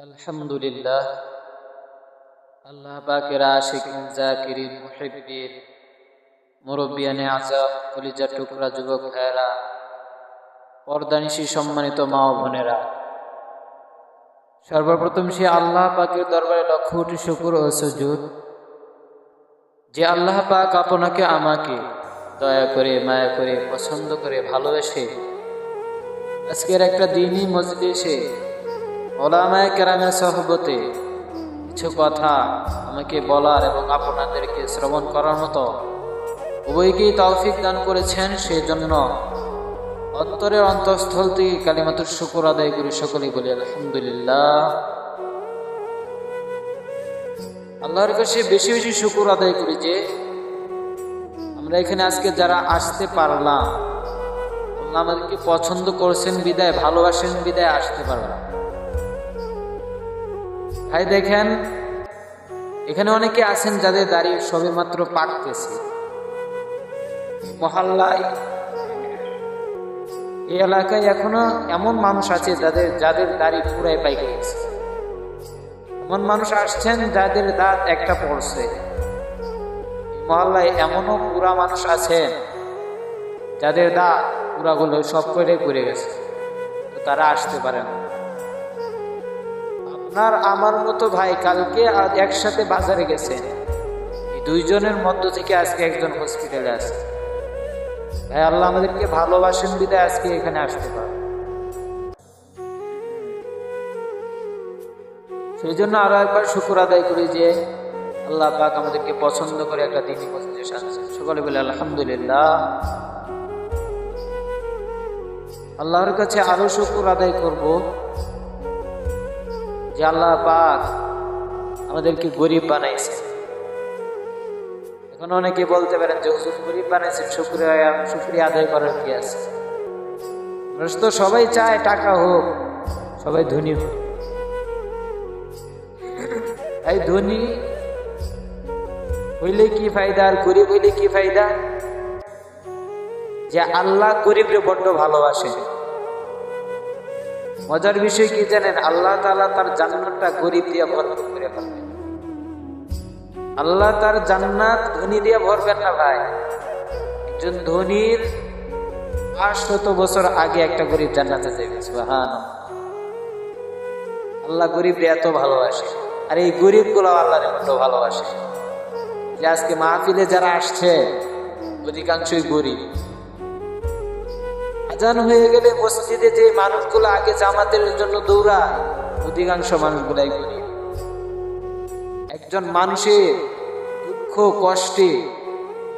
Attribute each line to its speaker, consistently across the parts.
Speaker 1: আলহামদুলিল্লাহ। আল্লাহ পাকের আশিকিন জাকিরিন মুহিব্বিন মুরব্বিয়ানে আযম কলিজার টুকরা যুবক ভাইয়েরা, পর্দানিশী সম্মানিত মা ও বোনেরা, সর্বপ্রথম সে আল্লাহ পাকের দরবারে লক্ষ কোটি শুকর ও সুজুদ যে আল্লাহ পাক আপনাকে আমাকে দয়া করে মায়া করে পছন্দ করে ভালোবেসে আজকের একটা দিনই মজলিসে ওলামায়ে কেরামের সহবতে কিছু কথা আমাকে বলার এবং আপনাদেরকে শ্রবণ করার মতো উভয়কেই তৌফিক দান করেছেন। সেই জন্য অন্তরের অন্তঃস্থল থেকে কালিমাতুর শুকর আদায় করি, সকলেই বলি আলহামদুলিল্লাহ। আল্লাহর কাছে বেশি বেশি শুকর আদায় করি যে আমরা এখানে আজকে যারা আসতে পারলাম, আল্লাহ আমাদেরকে পছন্দ করছেন বিদায়, ভালোবাসেন বিদায় আসতে পারলাম। ভাই দেখেন, এখানে অনেকে আছেন যাদের দাড়ি সবে মাত্র পাকতেছে। মহল্লায়, এই এলাকায় এখনো এমন মানুষ আছে যাদের দাড়ি পুরাই পাইকে গেছে। এমন মানুষ আসছেন যাদের দাঁত একটা পড়ছে। মহল্লায় এমনও পুরা মানুষ আছেন যাদের দাঁত পুরাগুলো সব কয়টাই পড়ে গেছে, তো তারা আসতে পারে না। আপনার আমার মতো ভাই কালকে আজ একসাথে বাজারে গেছেন, এই দুইজনের মধ্য থেকে আজকে একজন হসপিটালে আছে। ভাই আল্লাহ আমাদেরকে ভালোবাসেন বিদায় আজকে এখানে আসতে পারে। সেই জন্য আরো একবার শুকর আদায় করি যে আল্লাহ পাক আমাদেরকে পছন্দ করে একটা দিনই মজলিসে আনছেন। সকলে বলে আলহামদুলিল্লাহ। আল্লাহর কাছে আরো শুকর আদায় করব যে আল্লাহ পাক আমাদেরকে গরিব বানাইছে। এখন অনেকে বলতে পারেন যে হুজুর গরিব বানাইছে, শুকরিয়া আদায় করার কি আছে? তো সবাই চায় টাকা হোক, সবাই ধনী হোক। এই ধনী হইলে কি ফায়দা আর গরিব হইলে কি ফায়দা? যে আল্লাহ গরিবরে বড্ড ভালোবাসে। মজার বিষয় কি জানেন? আল্লাহ তাআলা তার জান্নাতটা গরিব দিয়ে ভরপুর করে ফেলবেন। আল্লাহ তার জান্নাত ধনী দিয়ে ভরবেন না ভাই। একজন ধনীর 500 বছর আগে একটা গরিব জান্নাতে যাবে। সুবহানাল্লাহ। আল্লাহ গরিবরে এত ভালোবাসে, আর এই গরিবগুলো আল্লাহর বড্ড ভালোবাসে। যে আজকে মাহফিলে যারা আসছে অধিকাংশই গরিব। আজান হয়ে গেলে মসজিদে যে মানুষগুলো আগে জামাতের জন্য দৌড়ায়, অধিকাংশ মানুষগুলাই গরিব। একজন মানুষের দুঃখ কষ্টে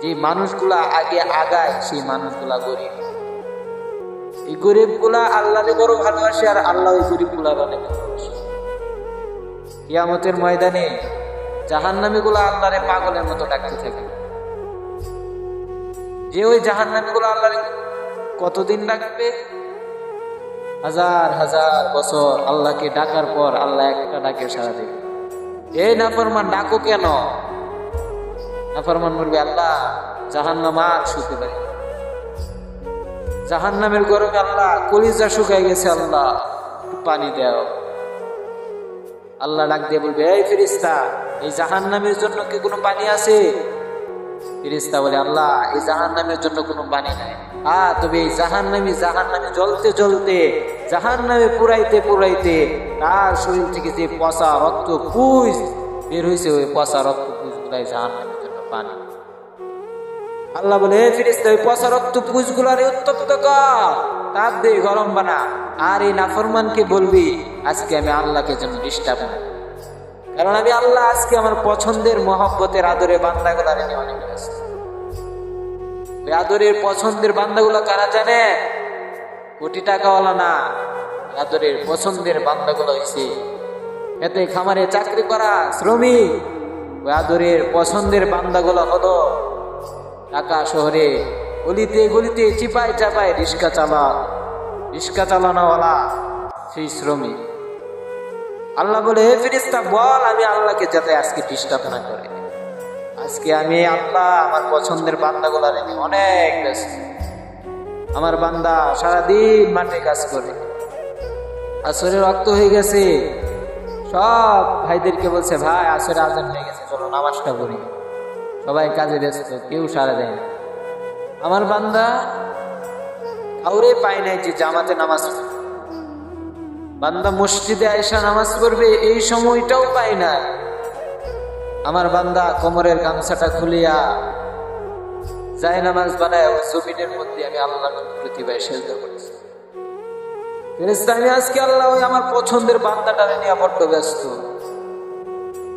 Speaker 1: যে মানুষগুলা আগে আগায়, সেই মানুষগুলা গরিব। এই গরিবগুলা আল্লাহরে বড় ভালোবাসে, আর আল্লাহ ওই গরিবগুলার অনেক ভালোবাসে। কিয়ামতের ময়দানে জাহান্নামীগুলা আল্লাহরে পাগলের মতো ডাকতে থাকে। যে ওই জাহান্নামীগুলা আল্লাহরে কতদিন ডাকবে? হাজার হাজার বছর আল্লাহকে ডাকার পর আল্লাহ একটা ডাকে সাড়া দেবে। এই নাফরমান ডাকো কেন? নাফরমান বলবে, আল্লাহ জাহান্নাম আর শুতে পারে, জাহান্নামের গরমে আল্লাহ কলিজা শুকাই গেছে, আল্লাহ পানি দাও। আল্লাহ ডাক দিয়ে বলবে, এই ফেরেশতা, এই জাহান্নামের জন্য কি কোনো পানি আছে? ফেরেশতা বলে, আল্লাহ এই জাহান্নামের জন্য কোনো পানি নাই। তবে এই জাহান্নামী জ্বলতে জ্বলতে, জাহান্নামে পুরাইতে পুরাইতে তার শরীর থেকে যে পচা রক্ত পুঁজ বের হয়েছে, ওই পচা রক্ত পুঁজ গুলাই জাহান্নামের জন্য পানি। আল্লাহ বলে, ফেরেশতা ওই পচা রক্ত পুঁজ গুলারে উত্তপ্ত কর, তাপ দে, গরম বানা। আর এই নাফরমানকে বলবি, আজকে আমি আল্লাহকে জন্য ডিস্টার্ব না, কারণ আমি আল্লাহ আজকে আমার পছন্দের মহব্বতের আদরে বান্দাগুলারে নিয়ে অনেক ব্যস্ত। আদরের পছন্দের বান্দাগুলা কারা জানে? কোটি টাকাওয়ালা না, আদরের পছন্দের বান্দাগুলো হয়েছে এতে খামারে চাকরি করা শ্রমিক। ওই আদরের পছন্দের বান্দাগুলো হলো ঢাকা শহরে গলিতে গলিতে চিপায় চাপায় রিস্কা চালানোওয়ালা সেই শ্রমিক। আল্লাহ বলে, হে ফেরেশতা বল, আমি আল্লাহকে যাতে আজকে ডিস্টার্ব না করে। আজকে আমি আল্লাহ আমার পছন্দের বান্দাগুলার অনেক ব্যস্ত। আমার বান্দা সারাদিন মাঠে কাজ করে, আসরে রক্ত হয়ে গেছে, সব ভাইদেরকে বলছে, ভাই আসরে আজান হয়ে গেছে, চলো নামাজটা পড়ি। সবাই কাজে ব্যস্ত, কেউ সাড়া দেয় না। আমার বান্দা কাউরে পায় নাই যে জামাতে নামাজ পড়বে। বান্দা মসজিদে আয়েশা নামাজ পড়বে এই সময়টাও পায় না। আমার বান্দা কোমরের গামছাটা খুলিয়া যায় নামাজ বানায় ওই জমিনের মধ্যে আমি আল্লাহর প্রতিভায় সেজদা করেছি। ফেরেশতা, আমি আজকে আল্লাহ ওই আমার পছন্দের বান্দাটারে নিয়ে বড্ড ব্যস্ত।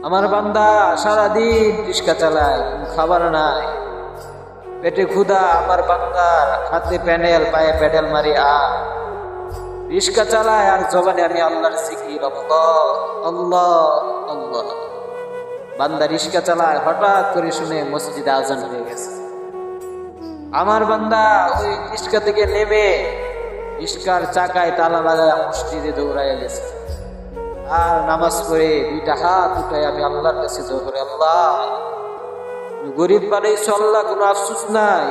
Speaker 1: আমার বান্দা সারাদিন রিস্কা চালায়, খাবার নাই, পেটে ক্ষুধা। আমার বান্দার হাতে প্যানেল, পায়ে প্যাডেল মারি আর রিস্কা চালায়, আর জবানে আমি আল্লাহর জিকির, আল্লাহ আল্লাহ আল্লাহ। বান্দা রিস্কা চালায়, হঠাৎ করে শুনে মসজিদে আজান হয়ে গেছে। আমার বান্দা ওই রিস্কা থেকে নেমে রিস্কার চাকায় তালা লাগায় মসজিদে দৌড়াইয়া গেছে। আর নামাজ পড়ে দুইটা হাত উঠায় আমি আল্লাহর কাছে দোয়া করি, আল্লাহ গরিব বানাইছো, আল্লাহ কোনো আফসোস নাই।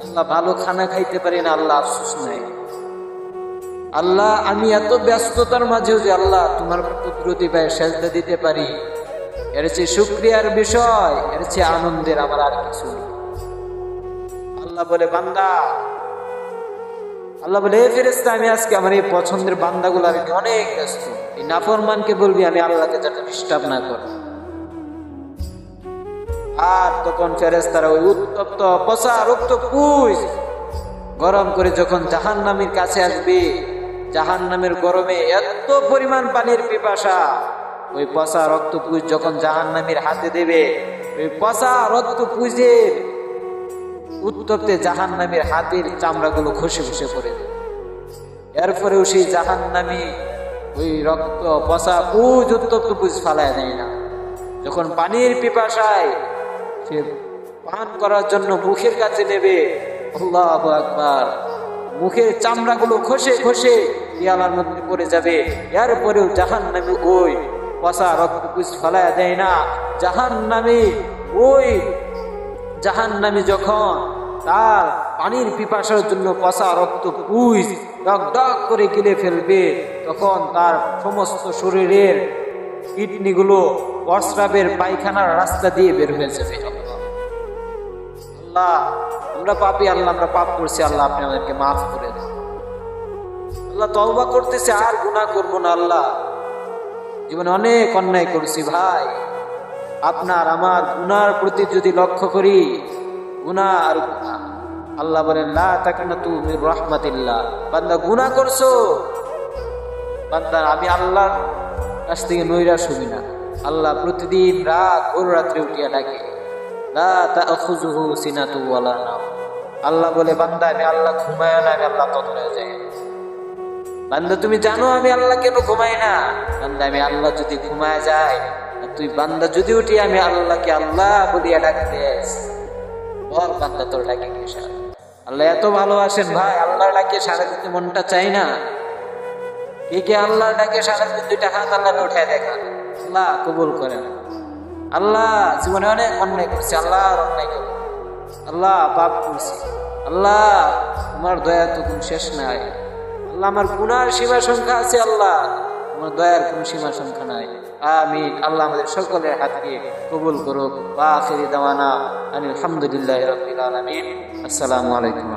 Speaker 1: আল্লাহ ভালো খানা খাইতে পারি না, আল্লাহ আফসোস নাই। আল্লাহ আমি এত ব্যস্ততার মাঝেও যে আল্লাহ তোমার কুদরতি পায়ে সেজদা দিতে পারি, এর চেয়ে শুকরিয়ার বিষয়, এর চেয়ে আনন্দের আমার আর কিছু নেই। আল্লাহ বলে, বান্দা, আল্লাহ বলে, ফেরেশতা, আমি আজকে আমার এই পছন্দের বান্দাগুলো আমি অনেক ব্যস্ত। এই নাফরমানকে বলবি আমি আল্লাহকে যাতে ডিস্টার্ব না করি। আর তখন ফেরেশতারা ওই উত্তপ্ত পচা রক্ত পুষ গরম করে যখন জাহান্নামীর কাছে আসবে, জাহান্নামের গরমে এত পরিমাণ পানির পিপাসা, ওই পচা রক্ত পুষ যখন জাহান্নামীর হাতে দেবে, ওই পচা রক্ত পুষের উত্তপ্তে জাহান্নামীর হাতের চামড়াগুলো খসে খসে পড়ে দেবে। এরপরেও সেই জাহান্নামী ওই রক্ত পচা পুজ উত্তপ্ত পুজ ফালায় দেয় না। যখন পানির পিপাসায় সে পান করার জন্য মুখের কাছে নেবে, আল্লাহু আকবার, মুখের চামড়াগুলো খসে খসে পিয়ালার মধ্যে পড়ে যাবে। এরপরেও জাহান্নামী ওই পচা রক্ত পুজ ফালায় দেয় না। জাহান্নামী যখন তার পানির পিপাসার জন্য পচা রক্ত পুষ ডক ডক করে গিলে ফেলবে, তখন তার সমস্ত শরীরের কিডনিগুলো প্রস্রাবের পায়খানার রাস্তা দিয়ে বের হয়ে যাবে। আল্লাহ, আমরা পাপী, আল্লাহ আমরা পাপ করছি, আল্লাহ আপনি আমাদেরকে মাফ করে দেন। আল্লাহ তওবা করতেছে, আর গুনাহ করবো না। আল্লাহ জীবনে অনেক অন্যায় করছি ভাই, আপনার আমার গুনার প্রতি যদি লক্ষ্য করি, গুনাহ আর গুনাহ। আল্লাহ বলেন, লা তাকনাতু মির রাহমাতিল্লাহ। বান্দা গুনাহ করছো, বান্দা আমি আল্লাহর কাছ থেকে নৈরাশ হবি না। আল্লাহ প্রতিদিন রাত ভোর রাত্রে উঠিয়া ডাকে, লা তাখুযুহু সিনাতু ওয়ালা নাওম। আল্লাহ বলে, বান্দা আমি আল্লাহ ঘুমায় না, আমি আল্লাহ ততরে যাই। বান্দা তুমি জানো আমি আল্লাহ কেন ঘুমাই না? বান্দা আমি আল্লাহ যদি ঘুমায় যায়, তুই বান্দা যদি উঠি আমি আল্লাহকে আল্লাহ বলিয়া ডাকতে বল, বান্দা তোর ডাকে কি সারা? আল্লাহ এত ভালোবাসেন ভাই, আল্লাহ ডাকে সারা দিতে মনটা চাই না? কে কে আল্লাহ ডাকে সারা দিতে দুইটা হাত আল্লাহ উঠায় দেখা, আল্লাহ কবুল করেন। আল্লাহ জীবনে অনেক অন্যায় করছি, আল্লাহ অন্যায় করি, আল্লাহ পাপ করছি, আল্লাহ তোমার দয়া তো কোন শেষ নাই। আল্লাহ আমার গুনার সীমা সংখ্যা আছে, আল্লাহ আমার দয়ার কোন সীমা সংখ্যা নাই। আমিন। আল্লাহ আমাদের সকলের হাতকে কবুল করুক। ওয়া আখিরি দাওয়ানা আলহামদুলিল্লাহি রাব্বিল আলামিন। আসসালামু আলাইকুম।